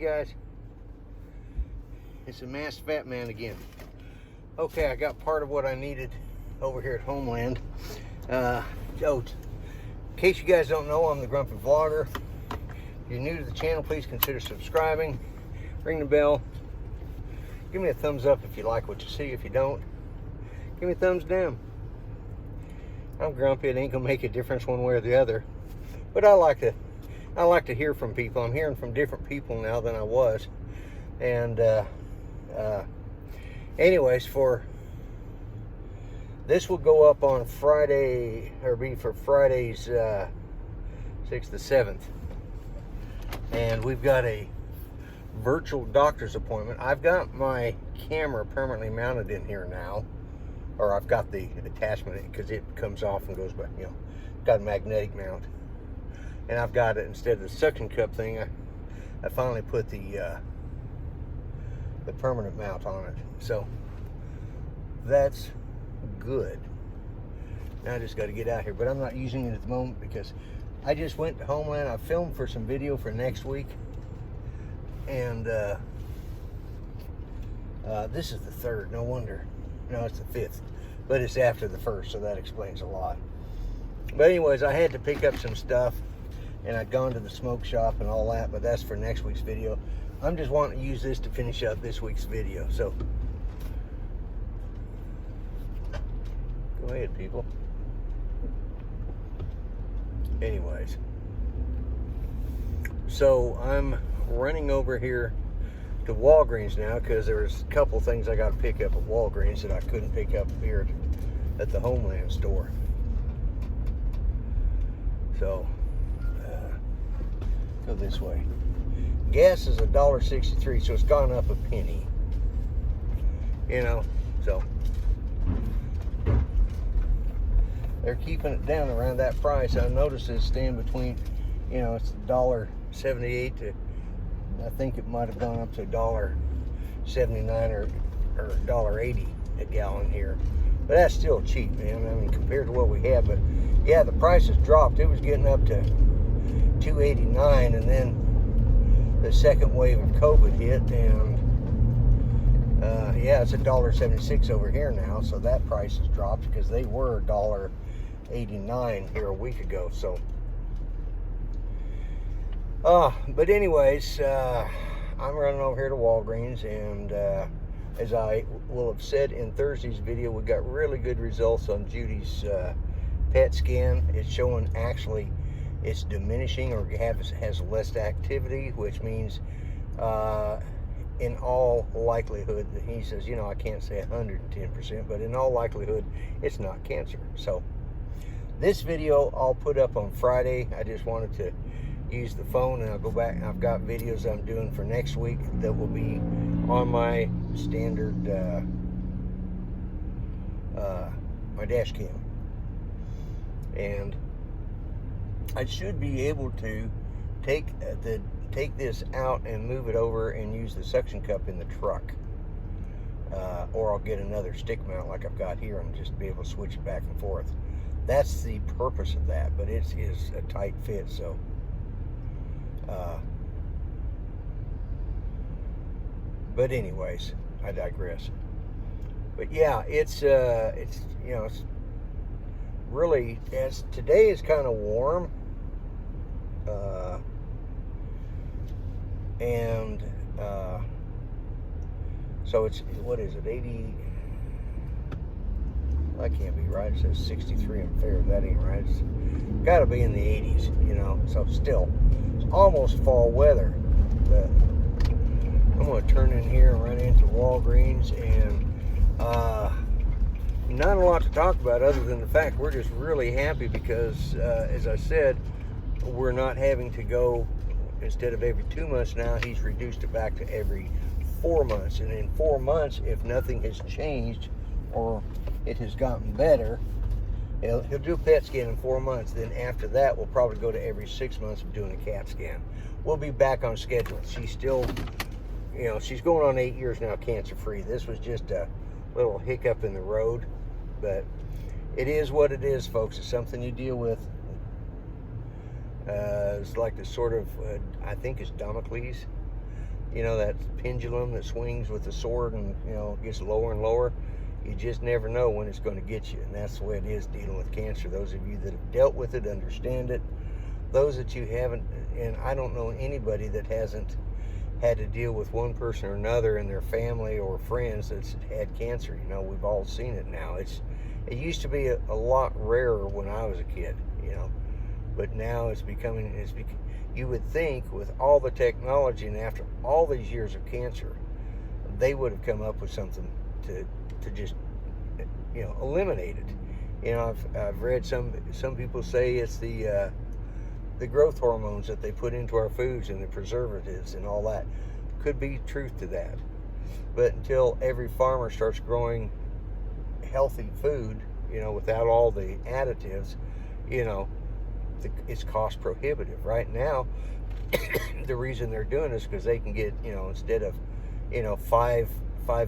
Guys, it's a masked fat man again. Okay, I got part of what I needed over here at Homeland. In case you guys don't know, I'm the Grumpy Vlogger. If you're new to the channel, please consider subscribing. Ring the bell. Give me a thumbs up if you like what you see. If you don't, give me a thumbs down. I'm grumpy. It ain't gonna make a difference one way or the other. But I like to hear from people. I'm hearing from different people now than I was. And anyways, for this will go up on Friday, or be for Friday's 6th to 7th. And we've got a virtual doctor's appointment. I've got my camera permanently mounted in here now, or I've got the attachment because it comes off and goes back, you know, got a magnetic mount. And I've got it, instead of the suction cup thing, I finally put the permanent mount on it. So that's good. Now I just got to get out here, but I'm not using it at the moment because I just went to Homeland. I filmed for some video for next week, and this is the 3rd. No wonder. No, it's the 5th, but it's after the 1st, so that explains a lot. But anyways, I had to pick up some stuff, and I'd gone to the smoke shop and all that, but that's for next week's video. I'm just wanting to use this to finish up this week's video. So go ahead, people. Anyways, so I'm running over here to Walgreens now because there's a couple things I got to pick up at Walgreens that I couldn't pick up here at the Homeland store. So go this way. Gas is $1.63, so it's gone up a penny. You know, so they're keeping it down around that price. I noticed it's staying between, you know, it's $1.78 to, I think it might have gone up to $1.79 or $1.80 a gallon here. But that's still cheap, man. I mean, compared to what we had. But yeah, the price has dropped. It was getting up to $2.89, and then the second wave of COVID hit, and yeah, it's $1.76 over here now. So that price has dropped because they were $1.89 here a week ago. So but anyways, I'm running over here to Walgreens, and as I will have said in Thursday's video, we got really good results on Judy's PET scan. It's showing actually it's diminishing, or has less activity, which means in all likelihood, he says, you know, I can't say 110%, but in all likelihood it's not cancer. So this video I'll put up on Friday. I just wanted to use the phone, and I'll go back and I've got videos I'm doing for next week that will be on my standard my dash cam, and I should be able to take this out and move it over and use the suction cup in the truck, or I'll get another stick mount like I've got here and just be able to switch it back and forth. That's the purpose of that, but it is a tight fit. So but anyways, I digress. But yeah, it's you know, it's really, as today is kind of warm, and so it's, what is it, 80? That can't be right. It says 63 in Fair. That ain't right. It's got to be in the 80s, you know. So still, it's almost fall weather. But I'm going to turn in here and run into Walgreens, and not a lot to talk about other than the fact we're just really happy because, as I said, we're not having to go, instead of every 2 months now, he's reduced it back to every 4 months. And in 4 months, if nothing has changed or it has gotten better, he'll do a PET scan in 4 months. Then after that, we'll probably go to every 6 months of doing a CAT scan. We'll be back on schedule. She's still, you know, she's going on 8 years now cancer-free. This was just a little hiccup in the road, but it is what it is, folks. It's something you deal with. It's like the sort of, I think it's Damocles you know, that pendulum that swings with the sword and, you know, gets lower and lower. You just never know when it's going to get you. And that's the way it is dealing with cancer. Those of you that have dealt with it understand it. Those that you haven't, and I don't know anybody that hasn't had to deal with one person or another in their family or friends that's had cancer. You know, we've all seen it now. It used to be a lot rarer when I was a kid, you know, but now you would think with all the technology and after all these years of cancer, they would have come up with something to just, you know, eliminate it. You know, I've read some people say it's the growth hormones that they put into our foods and the preservatives and all that. Could be truth to that. But until every farmer starts growing healthy food, you know, without all the additives, you know, it's cost prohibitive. Right now, the reason they're doing this is because they can get, you know, instead of, you know, five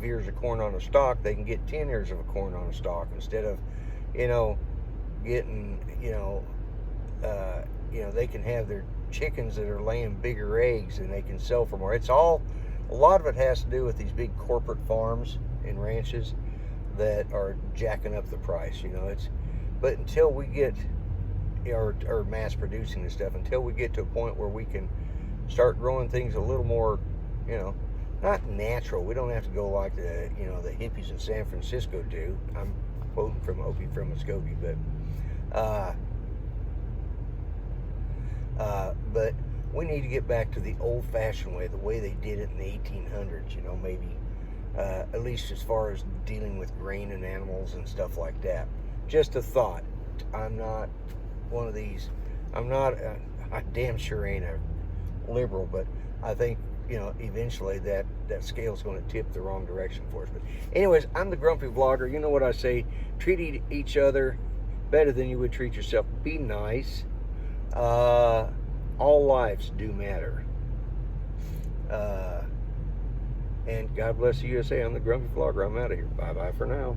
ears of corn on a stalk, they can get 10 ears of corn on a stalk instead of, you know, getting, you know, they can have their chickens that are laying bigger eggs and they can sell for more. It's all, a lot of it has to do with these big corporate farms and ranches that are jacking up the price. You know, but until we get, or mass producing this stuff, until we get to a point where we can start growing things a little more, you know, not natural. We don't have to go like the hippies in San Francisco do. I'm quoting from Opie from Muskogee, but we need to get back to the old-fashioned way, the way they did it in the 1800s. You know, maybe at least as far as dealing with grain and animals and stuff like that. Just a thought. I'm not one of these. I damn sure ain't a liberal, but I think, you know, eventually that scale's going to tip the wrong direction for us. But anyways, I'm the Grumpy Vlogger. You know what I say? Treat each other better than you would treat yourself. Be nice. All lives do matter. And God bless the USA. I'm the Grumpy Vlogger. I'm out of here. Bye-bye for now.